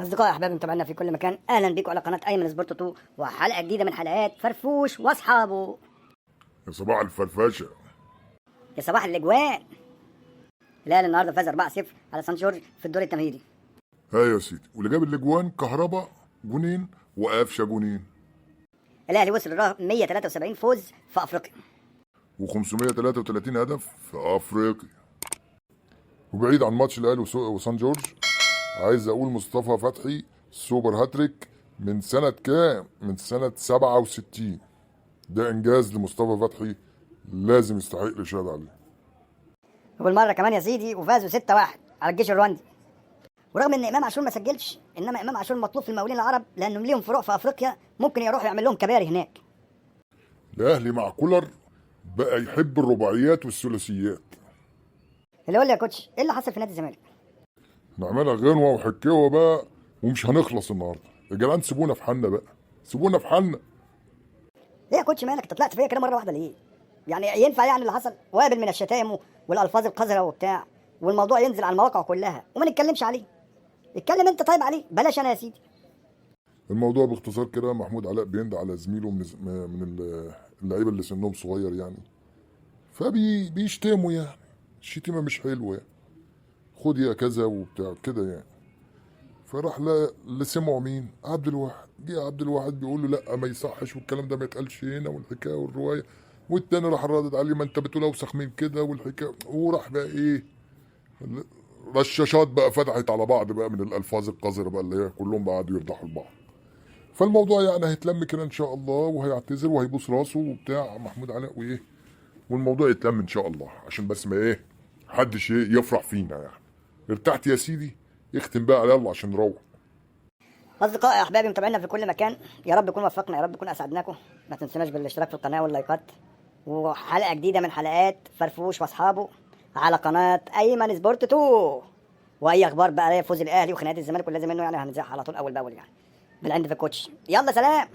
أصدقائي أحبابي متابعينا في كل مكان، أهلا بكم على قناة أيمن سبورت 2 وحلقة جديدة من حلقات فرفوش وأصحابه. يا صباح الفرفشه. يا صباح الأجوان. الأهلي النهارده فاز 4-0 على سان جورج في الدور التمهيدي. ها يا سيدي، واللي جاب الاجوان كهربا جونين وقفشه جونين الأهلي وصل لرقم 173 فوز في أفريقيا و533 هدف في افريقيا. وبعيد عن ماتش الاهلي وسان جورج، عايز اقول مصطفى فتحي سوبر هاتريك من سنه كام؟ من سنه 67. ده انجاز لمصطفى فتحي لازم يستحق الاشاده عليه. وبالمرة كمان يا سيدي وفازوا 6-1 على الجيش الرواندي. ورغم ان امام عاشور ما سجلش، انما امام عاشور مطلوب في المقاولين العرب لانهم ليهم فروع في افريقيا، ممكن يروحوا يعمل لهم كباري هناك. الاهلي مع كولر بقى يحب الرباعيات والثلاثيات. اللي قول لي يا كوتش، ايه اللي حصل في نادي الزمالك؟ نعملها غنوه وحكاوه بقى ومش هنخلص النهارده. يا جدعان سيبونا في حالنا بقى، سيبونا في حالنا. ليه يا كوتش مالك؟ انت طلعت فيا كده مره واحده ليه؟ يعني ينفع يعني اللي حصل؟ وقابل من الشتائم والالفاظ القذره وبتاع، والموضوع ينزل على المواقع كلها وما نتكلمش عليه. اتكلم انت طيب عليه، بلاش انا يا سيدي. الموضوع باختصار كده، محمود علاء بيندى على زميله اللعيبه اللي سنهم صغير يعني، فبيشتموا يعني الشتيمه مش حلوه يعني، خد يا كذا وبتاع كده يعني. فراح اللي سمعوا مين؟ عبد الواحد. جه عبد الواحد بيقول له لا ما يصحش والكلام ده ما يتقالش هنا والحكايه والروايه، والتاني راح ردد عليه ما انت بتقول اوسخ من كده والحكايه، وراح بقى ايه، رشاشات بقى فتحت على بعض بقى من الالفاظ القذره بقى اللي هي كلهم بقى قعدوا يفضحوا لبعض. فالموضوع يعني هيتلم كده ان شاء الله، وهيعتذر وهيبوس راسه وبتاع محمود علاء وايه، والموضوع يتلم ان شاء الله، عشان بس ما ايه محدش ايه يفرح فينا يعني. ارتحت يا سيدي؟ اختم بقى على يلا عشان نروح. اصدقائي احبابي متابعينا في كل مكان، يا رب نكون وفقنا، يا رب نكون اسعدناكم. ما تنسوناش بالاشتراك في القناه واللايكات، وحلقه جديده من حلقات فرفوش واصحابه على قناه ايمن سبورت 2. واي اخبار بقى فوز الاهلي وخناقات الزمالك واللازم منه يعني هنذاعها على طول اول باول يعني من عند في الكوتش. يلا سلام.